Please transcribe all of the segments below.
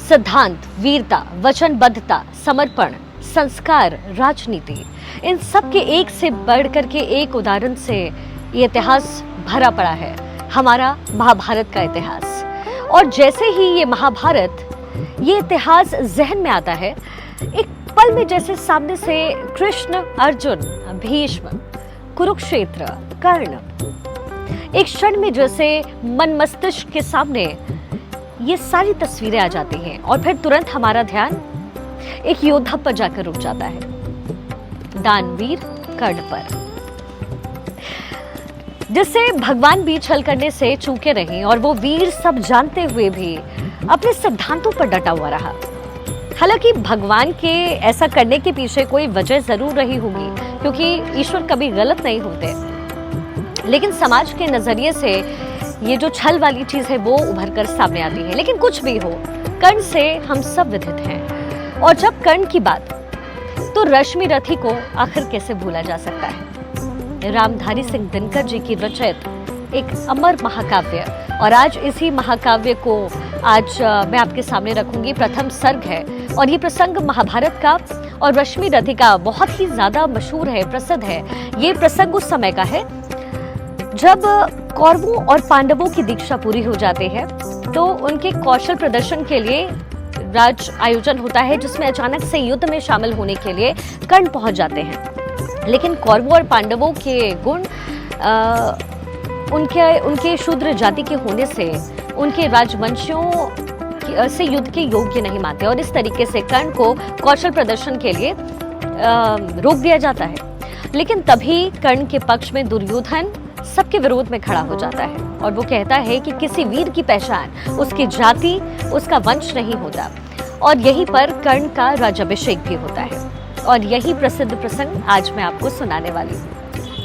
सिद्धांत, वीरता, वचनबद्धता, समर्पण, संस्कार, राजनीति, इन सब के एक से बढ़कर के एक उदाहरण से ये इतिहास भरा पड़ा है, हमारा महाभारत का इतिहास। और जैसे ही ये महाभारत, ये इतिहास जहन में आता है, एक पल में जैसे सामने से कृष्ण, अर्जुन, भीष्म, कुरुक्षेत्र, कर्ण, एक क्षण में जैसे मन मस्तिष्क के सामने ये सारी तस्वीरें आ जाती हैं और फिर तुरंत हमारा ध्यान एक योद्धा पर जाकर रुक जाता है, दानवीर कर्ण पर, जिससे भगवान भी छल करने से चूके रहे और वो वीर सब जानते हुए भी अपने सिद्धांतों पर डटा हुआ रहा। हालांकि भगवान के ऐसा करने के पीछे कोई वजह जरूर रही होगी, क्योंकि ईश्वर कभी गलत नहीं होते, लेकिन समाज के नजरिए से ये जो छल वाली चीज है वो उभर कर सामने आती है। लेकिन कुछ भी हो, कर्ण से हम सब विदित हैं। और जब कर्ण की बात, तो रश्मि रथी को आखिर कैसे भूला जा सकता है। रामधारी सिंह दिनकर जी की रचित एक अमर महाकाव्य, और आज इसी महाकाव्य को आज मैं आपके सामने रखूंगी। प्रथम सर्ग है और ये प्रसंग महाभारत का और रश्मि रथी का बहुत ही ज्यादा मशहूर है, प्रसिद्ध है। ये प्रसंग उस समय का है जब कौरवों और पांडवों की दीक्षा पूरी हो जाती है, तो उनके कौशल प्रदर्शन के लिए राज आयोजन होता है, जिसमें अचानक से युद्ध में शामिल होने के लिए कर्ण पहुंच जाते हैं। लेकिन कौरवों और पांडवों के गुण उनके शूद्र जाति के होने से उनके राजवंशियों से युद्ध के योग्य नहीं मानते, और इस तरीके से कर्ण को कौशल प्रदर्शन के लिए रोक दिया जाता है। लेकिन तभी कर्ण के पक्ष में दुर्योधन सबके विरोध में खड़ा हो जाता है और वो कहता है कि किसी वीर की पहचान उसकी जाति, उसका वंश नहीं होता। और यहीं पर कर्ण का राज्याभिषेक भी होता है, और यही प्रसिद्ध प्रसंग आज मैं आपको सुनाने वाली हूँ।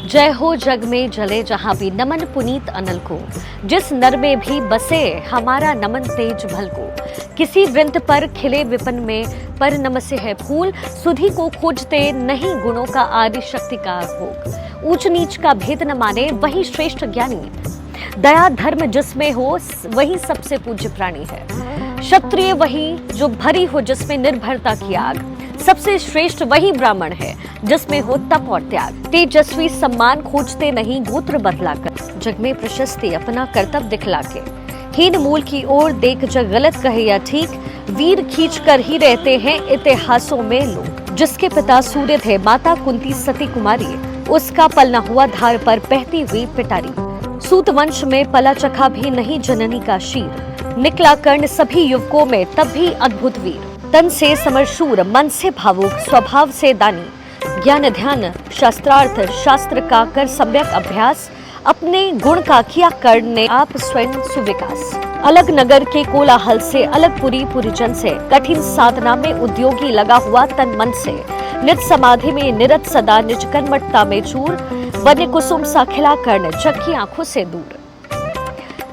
जय हो जग में जले जहां भी, नमन पुनीत अनल को, जिस नर में भी बसे हमारा नमन तेज भल को। किसी वृंत पर खिले विपिन में, पर नमसे है फूल, सुधि को खोजते नहीं गुणों का आदि शक्ति का भोग। ऊंच नीच का भेद न माने वही श्रेष्ठ ज्ञानी, दया धर्म जिसमें हो वही सबसे पूज्य प्राणी है। क्षत्रिय वही जो भरी हो जिसमें निर्भरता की आग, सबसे श्रेष्ठ वही ब्राह्मण है जिसमें हो तप और त्याग। तेजस्वी सम्मान खोजते नहीं गोत्र बदलाकर, जग में प्रशस्ति अपना कर्तव्य दिखला के। हीन मूल की ओर देख जग गलत कहे या ठीक, वीर खींच कर ही रहते हैं इतिहासों में लोग। जिसके पिता सूर्य थे, माता कुंती सती कुमारी, उसका पल न हुआ धार पर बहती हुई पिटारी। सूत वंश में पला चखा भी नहीं जननी का शीर, निकला कर्ण सभी युवकों में तब भी अद्भुत वीर। तन से समरशूर, मन से भावुक, स्वभाव से दानी, ज्ञान ध्यान शास्त्रार्थ शास्त्र का कर सम्यक अभ्यास, अपने गुण का किया कर्ण ने आप स्वयं सुविकास। अलग नगर के कोलाहल से, अलग पुरी पुरीजन से, कठिन साधना में उद्योगी लगा हुआ तन मन से, नित समाधि में निरत सदा निज कर्मठता में चूर, बने कुसुम सा खिला कर्ण जग की आंखों से दूर।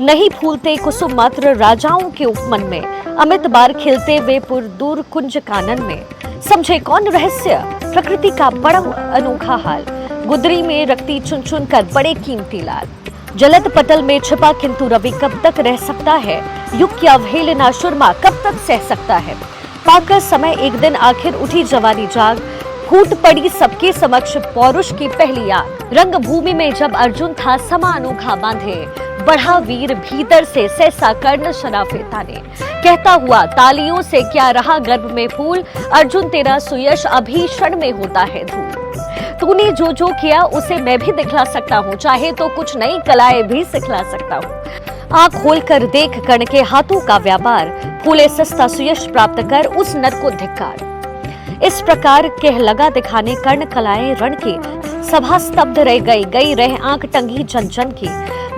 नहीं फूलते कुसुम मात्र राजाओं के उपमन में, अमित बार खिलते वे पुर दूर कुंज कानन में। समझे कौन रहस्य प्रकृति का बड़ा अनोखा हाल, गुदरी में रखती चुन चुन कर बड़े कीमती लाल। जलद पटल में छिपा किंतु रवि कब तक रह सकता है, युग की अवहेलना सुरमा कब तक सह सकता है। पाकर समय एक दिन आखिर उठी जवानी जाग, फूट पड़ी सबके समक्ष पौरुष की पहली आग। रंग भूमि में जब अर्जुन था समा अनोखा बांधे, बढ़ा वीर भीतर से सहसा कर्ण शराफे ताने। कहता हुआ तालियों से क्या रहा गर्भ में फूल, अर्जुन तेरा सुयश अभी क्षण में होता है धूल। तूने जो जो किया उसे मैं भी दिखला सकता हूँ, चाहे तो कुछ नई कलाएं भी सिखला सकता हूँ। आँख खोल कर देख कर्ण के हाथों का व्यापार, फूले सस्ता सुयश प्राप्त कर उस नर को धिक्कार। इस प्रकार कह लगा दिखाने कर्ण कलाएं रण की, सभा स्तब्ध रह गई रह आंख टंगी जन जन की।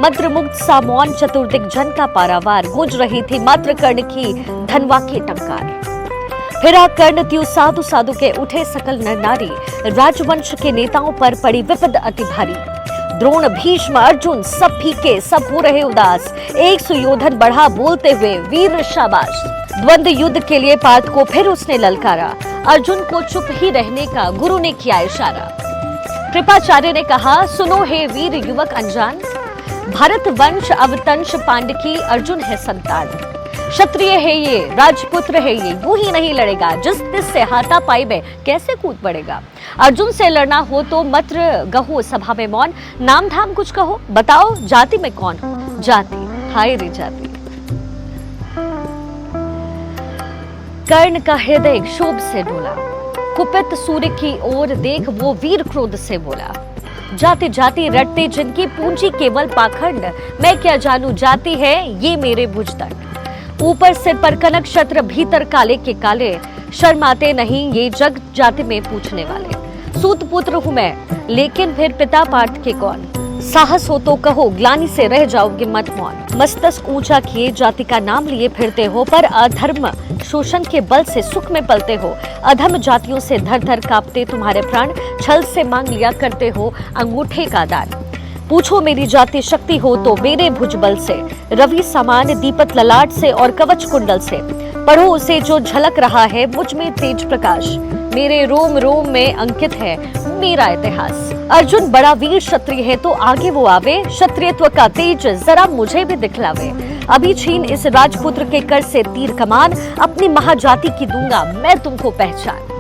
मंत्र मुग्ध सा मौन चतुर्दिक जन का पारावार, गूंज रही थी मात्र कर्ण की धनवा की टंकार। फिरा कर्ण त्यू साधु साधु के उठे सकल नर नारी, राजवंश के नेताओं पर पड़ी विपद अति भारी। द्रोण भीष्म अर्जुन सब फीके सब हो रहे उदास, एक सुयोधन बढ़ा बोलते हुए वीर शाबाश। द्वंद्व युद्ध के लिए पार्थ को फिर उसने ललकारा, अर्जुन को चुप ही रहने का गुरु ने किया इशारा। कृपाचार्य ने कहा सुनो हे वीर युवक अनजान, भारत वंश अवतंश पांड की अर्जुन है संतान। क्षत्रिय है ये, राजपुत्र है ये, यूं ही नहीं लड़ेगा, जिस तिस से हाथापाई में कैसे कूद पड़ेगा। अर्जुन से लड़ना हो तो मत गहो सभा में मौन, नाम धाम कुछ कहो, बताओ जाति में कौन हो। जाति, हाय रे जाति। कर्ण का हृदय क्षोभ से डोला, कुपित सूर्य की ओर देख वो वीर क्रोध से बोला। जाति जाति रटते जिनकी पूंजी केवल पाखंड, मैं क्या जानू जाति है ये मेरे भुजदंड। ऊपर सिर पर कनक छत्र, भीतर काले के काले, शर्माते नहीं ये जग जाति में पूछने वाले। सूत पुत्र हूं मैं, लेकिन फिर पिता पार्थ के कौन। साहस हो तो कहो, ग्लानि से रह जाओगे मत मौन। मस्तक ऊंचा किए जाति का नाम लिए फिरते हो, पर अधर्म शोषण के बल से सुख में पलते हो। अधम जातियों से धर धर कांपते तुम्हारे प्राण, छल से मांग लिया करते हो अंगूठे का दान। पूछो मेरी जाति शक्ति हो तो मेरे भुज बल से, रवि समान दीपक ललाट से और कवच कुंडल से। पढ़ो उसे जो झलक रहा है मुझ में तेज प्रकाश, मेरे रोम रोम में अंकित है मेरा इतिहास। अर्जुन बड़ा वीर क्षत्रिय है तो आगे वो आवे, क्षत्रियत्व का तेज जरा मुझे भी दिखलावे। अभी छीन इस राजपुत्र के कर से तीर कमान, अपनी महाजाति की दूंगा मैं तुमको पहचान।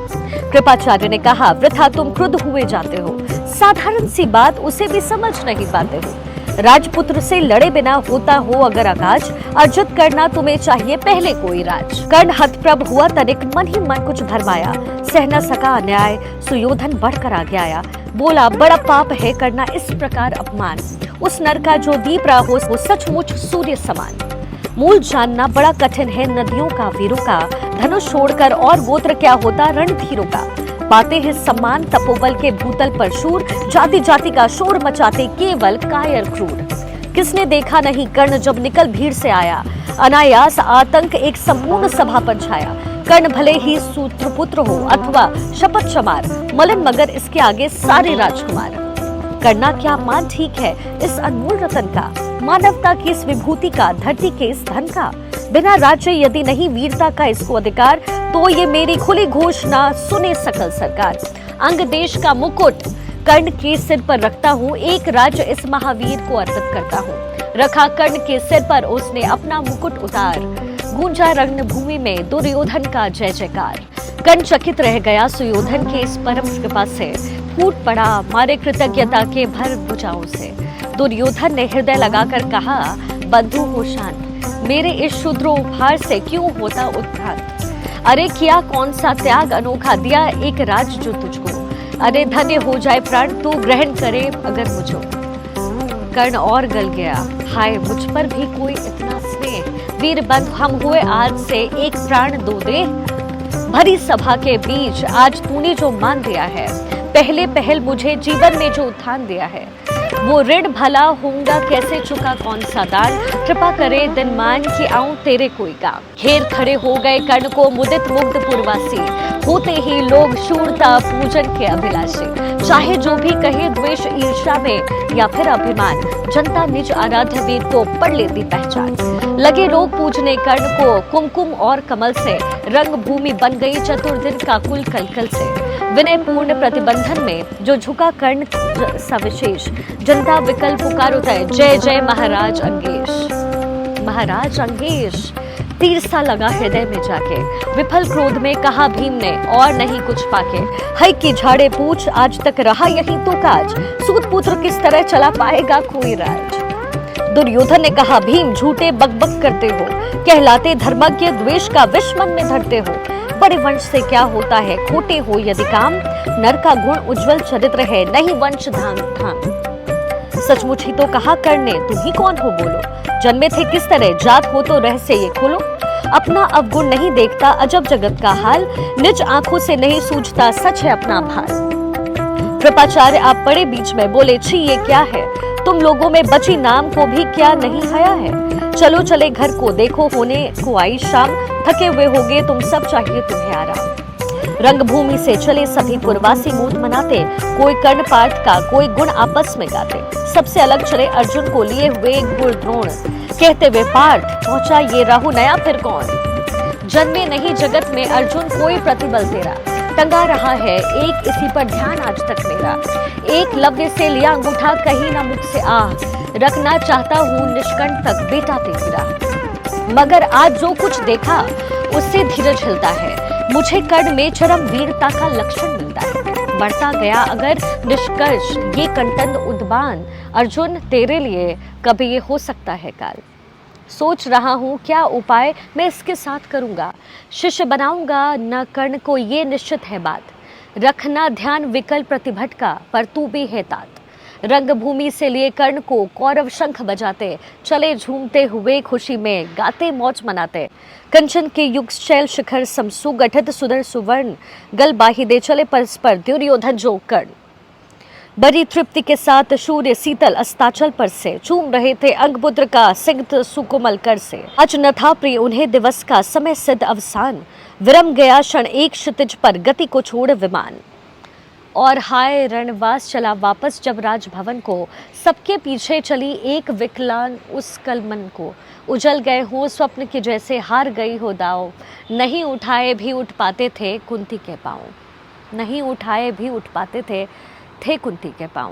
कृपाचार्य ने कहा, वृथा तुम क्रुद्ध हुए जाते हो, साधारण सी बात उसे भी समझ नहीं पाते हो। राजपुत्र से लड़े बिना होता हो अगर आकाज, अर्जित करना तुम्हें चाहिए पहले कोई राज। कर्ण हतप्रभ हुआ तनिक, मन ही मन कुछ भरमाया, सह न सका अन्याय, सुयोधन बढ़कर आगे आया। बोला, बड़ा पाप है करना इस प्रकार अपमान, उस नर का जो दीप रहा हो वो सचमुच सूर्य समान। मूल जानना बड़ा कठिन है नदियों का वीरों का, धनुष छोड़कर और गोत्र क्या होता रणधीरों का। पाते हैं सम्मान तपोबल के भूतल पर शूर, जाति जाति का शोर मचाते केवल कायर क्रूर। किसने देखा नहीं कर्ण जब निकल भीड़ से आया, अनायास आतंक एक संपूर्ण सभा पर छाया। कर्ण भले ही सूत्रपुत्र हो अथवा शपथ चमार, मलिन मगर इसके आगे सारे राजकुमार। करना क्या मान ठीक है इस अनमोल रतन का, मानवता की इस विभूति का, धरती के इस धन का। बिना राज्य यदि नहीं वीरता का इसको अधिकार, तो ये मेरी खुली घोषणा सुने सकल सरकार। अंग देश का मुकुट कर्ण के सिर पर रखता हूँ, एक राज्य इस महावीर को अर्पित करता हूँ। रखा कर्ण के सिर पर उसने अपना मुकुट उतार, गूंजा रणभूमि में दुर्योधन का जय जयकार। कर्ण चकित रह गया सुयोधन के इस परम कृपा से, फूट पड़ा मारे कृतज्ञता के भर भुजाओं से। दुर्योधन ने हृदय लगाकर कहा, बंधु हो शांत, मेरे इस शूद्र उपहार से क्यों होता उत्प्रांत। अरे किया कौन सा त्याग अनोखा, दिया एक राज जो तुझको। अरे धन्य हो जाए प्राण तू ग्रहण करे अगर मुझो। कर्ण और गल गया, हाय मुझ पर भी कोई इतना स्नेह, वीर बंधु हम हुए आज से एक प्राण दो दे। भरी सभा के बीच आज तूने जो मान दिया है, पहले पहल मुझे जीवन में जो उत्थान दिया है, वो ऋण भला होऊंगा कैसे चुका कौन सा दान। कृपा करे दिन मान कि आऊं तेरे कोई काम। घेर खड़े हो गए कर्ण को मुदित मुग्ध पुरवासी, होते ही लोग शूरता पूजन के अभिलाषी। चाहे जो भी कहे द्वेष ईर्ष्या में या फिर अभिमान, जनता निज आराध्य वीर को पढ़ लेती पहचान। लगे लोग पूजने कर्ण को कुमकुम और कमल से, रंग भूमि बन गई चतुर्दिन का कुल कलकल से। विनय पूर्ण प्रतिबंधन में जो झुका कर्ण सविशेष, जनता विकल पुकार उठाए, जय जय महाराज अंगेश। महाराज अंगेश तीर सा लगा हृदय में जाके, विफल क्रोध में कहा भीम ने और नहीं कुछ पाके। हई की झाड़े पूछ आज तक रहा यही तो काज, सूत पुत्र किस तरह चला पाएगा कोई राज। दुर्योधन ने कहा, भीम झूठे बकबक करते हो, कहलाते धर्मज्ञ द्वेष का विष मन में धरते हो। बड़े वंश से क्या होता है खोटे हो यदि काम, नर का गुण उज्जवल चरित्र है नहीं वंश धाम धाम। सचमुच ही तो कहा कर्ण ने, तुम ही कौन हो बोलो, जन्मे थे किस तरह जात हो तो रहस्य ये खोलो। अपना अवगुण नहीं देखता अजब जगत का हाल, निज आंखों से नहीं सूझता सच है अपना भाल। कृपाचार्य आप पड़े बीच में बोले, छी ये क्या है, तुम लोगों में बची नाम को भी क्या नहीं हया है। चलो चले घर को देखो होने को आई शाम, थके हुए होगे तुम सब चाहिए तुम्हें आराम। रंगभूमि से चले सभी पुरवासी मूड मनाते, कोई कर्ण पार्थ का कोई गुण आपस में गाते। सबसे अलग चले अर्जुन को लिए हुए गुण द्रोण, कहते हुए पार्थ पहुंचा ये राहु नया फिर कौन। जन्मे नहीं जगत में अर्जुन कोई प्रतिबल तेरा, टंगा रहा है एक इसी पर ध्यान आज तक मेरा। एक लव्य से लिया अंगूठा कहीं ना मुझसे आह, रखना चाहता हूँ निष्कंठ तक बेटा तेरा। मगर आज जो कुछ देखा उससे धीरज हिलता है। मुझे कर्ण में चरम वीरता का लक्षण मिलता है। बढ़ता गया अगर निष्कर्ष ये कंटन उद्बान, अर्जुन तेरे लिए कभी ये हो सकता है काल। सोच रहा हूँ क्या उपाय मैं इसके साथ करूँगा। शिष्य बनाऊंगा न कर्ण को, ये निश्चित है बात। रखना ध्यान विकल प्रतिभट का, पर तू भी है तात। रंगभूमि से लिए कर्ण को कौरव शंख बजाते, चले झूमते हुए खुशी में, गाते मौज मनाते। कंचन के युग शैल शिखर समसु गठित सुधर सुवर्ण, गल बाहिदे चले परस्पर दुर्योधन जो कर्ण। बड़ी तृप्ति के साथ सूर्य शीतल अस्ताचल पर से चूम रहे थे अंगपुत्र का सिंह सुकोमल कर से। आज न था प्रिय उन्हें दिवस का समय सिद्ध अवसान, विरम गया क्षण एक क्षितिज पर गति को छोड़ विमान। और हाय रणवास चला वापस जब राजभवन को, सबके पीछे चली एक विकलांग उस कलमन को। उजल गए हो स्वप्न के जैसे, हार गई हो दाव, नहीं उठाए भी उठ पाते थे कुंती के पाँव। नहीं उठाए भी उठ पाते थे कुंती के पाँव।